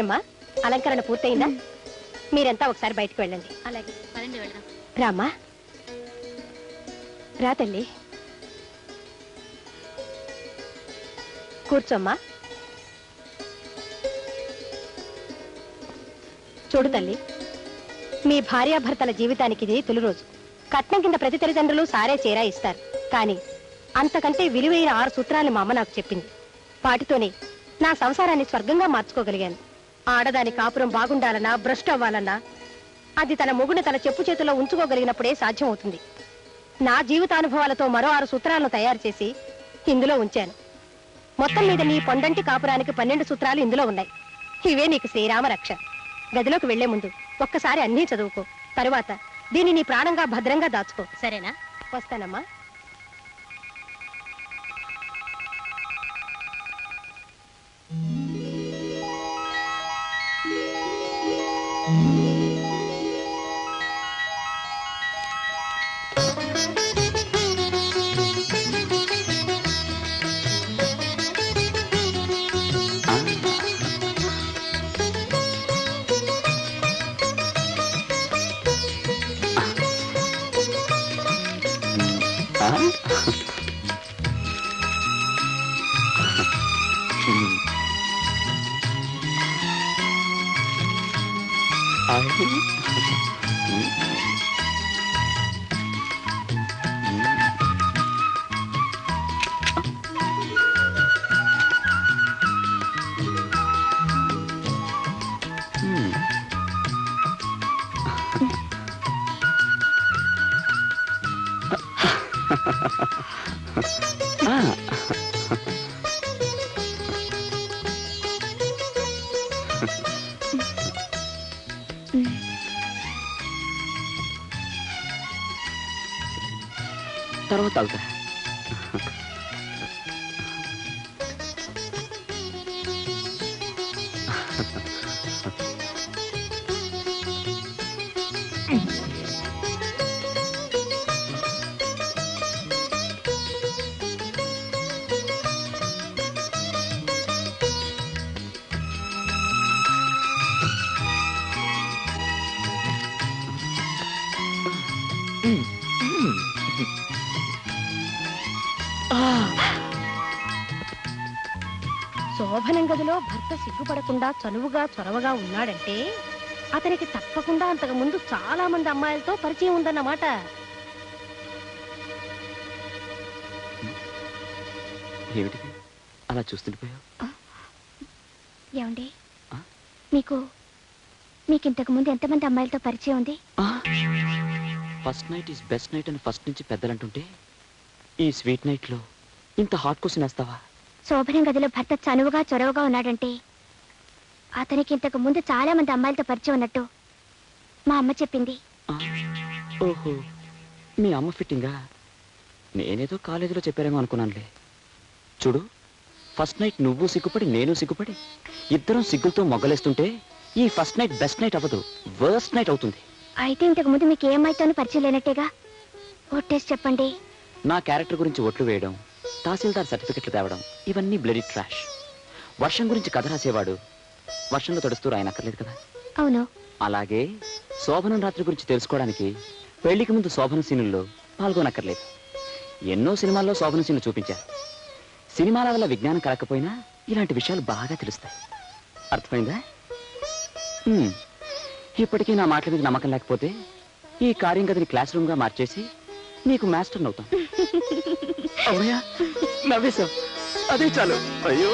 ఏమ్మా అలంకరణ పూర్తయిందా? మీరంతా ఒకసారి బయటకు వెళ్ళండి. అలాగే పదండి వెళ్దాం. రామ్మా, రా తల్లి, కూర్చోమ్మా. చూడు తల్లి, మీ భార్యాభర్తల జీవితానికి ఇది తొలి రోజు. కట్నం కింద ప్రతి తల్లిదండ్రులు సారే చీరా ఇస్తారు. కానీ అంతకంటే విలువైన 6 సూత్రాలు మా అమ్మ నాకు చెప్పింది. వాటితోనే నా సంసారాన్ని స్వర్గంగా మార్చుకోగలిగాను. ఆడదాని కాపురం బాగుండాలన్నా, భ్రష్టు అవ్వాలన్నా అది తన మొగుడు తన చెప్పు చేతిలో ఉంచుకోగలిగినప్పుడే సాధ్యమవుతుంది. నా జీవితానుభవాలతో మరో 6 సూత్రాలను తయారు చేసి ఇందులో ఉంచాను. మొత్తం మీద నీ పొండంటి కాపురానికి 12 సూత్రాలు ఇందులో ఉన్నాయి. ఇవే నీకు శ్రీరామ రక్ష. గదిలోకి వెళ్లే ముందు ఒక్కసారి అన్నీ చదువుకో. తరువాత దీన్ని నీ ప్రాణంగా భద్రంగా దాచుకో. సరేనా? వస్తానమ్మా. తర్వాత తాగుతా. శోభనం గదిలో భర్త సిగ్గుపడకుండా చనువుగా చొరవగా ఉన్నాడంటే అతనికి తప్పకుండా అంతకు ముందు చాలా మంది అమ్మాయిలతో పరిచయం ఉందన్నమాట. ఏమిటి అలా చూస్తుండిపోయావు? ఏమండి, మీకింతకు ముందు ఎంతమంది అమ్మాయిలతో పరిచయం ఉంది? First night is best night అని ఫస్ట్ నుంచి పెద్దలంటుంటే ఈ స్వీట్ నైట్ లో ఇంత హాట్ క్వశ్చన్ వేస్తావా? శోభనం గదిలో భర్త చనువుగా చొరవగా ఉన్నాడంటే అతనికి ఇంతకు ముందు చాలా మంది అమ్మాయిలతో పరిచయం ఉన్నట్టు మా అమ్మ చెప్పింది. ఓహో, మీ అమ్మ ఫిట్టింగా? నేనేదో కాలేజీలో చెప్పారేమో అనుకున్నానులే. చూడు, ఫస్ట్ నైట్ నువ్వు సిగ్గుపడి నేను సిగ్గుపడి ఇద్దరం సిగ్గులతో మొగ్గలేస్తుంటే ఈ ఫస్ట్ నైట్ బెస్ట్ నైట్ అవ్వదు, వర్స్ట్ నైట్ అవుతుంది. అయితే ఇంతకు ముందు మీకు ఏ అమ్మాయితోనూ పరిచయం లేనట్టేగా? ఒట్టేసి చెప్పండి. నా క్యారెక్టర్ గురించి ఒట్లు వేయడం, తహసీల్దార్ సర్టిఫికెట్లు తేవడం ఇవన్నీ బ్లడీ ట్రాష్. వర్షం గురించి కథ రాసేవాడు వర్షంలో తడుస్తూ రాయనక్కర్లేదు కదా? అవును. అలాగే శోభనం రాత్రి గురించి తెలుసుకోవడానికి పెళ్లికి ముందు శోభన సీనుల్లో పాల్గొనక్కర్లేదు. ఎన్నో సినిమాల్లో శోభన సీన్లు చూపించారు. సినిమాల వల్ల విజ్ఞానం కలకపోయినా ఇలాంటి విషయాలు బాగా తెలుస్తాయి. అర్థమైందా? ఇప్పటికీ నా మాటల మీద నమ్మకం లేకపోతే ఈ కార్యం గదిని క్లాస్ రూమ్ గా మార్చేసి నీకు మాస్టర్ అవుతాం. అవునయా, నవ్వేశావు, అదే చాలు. అయ్యో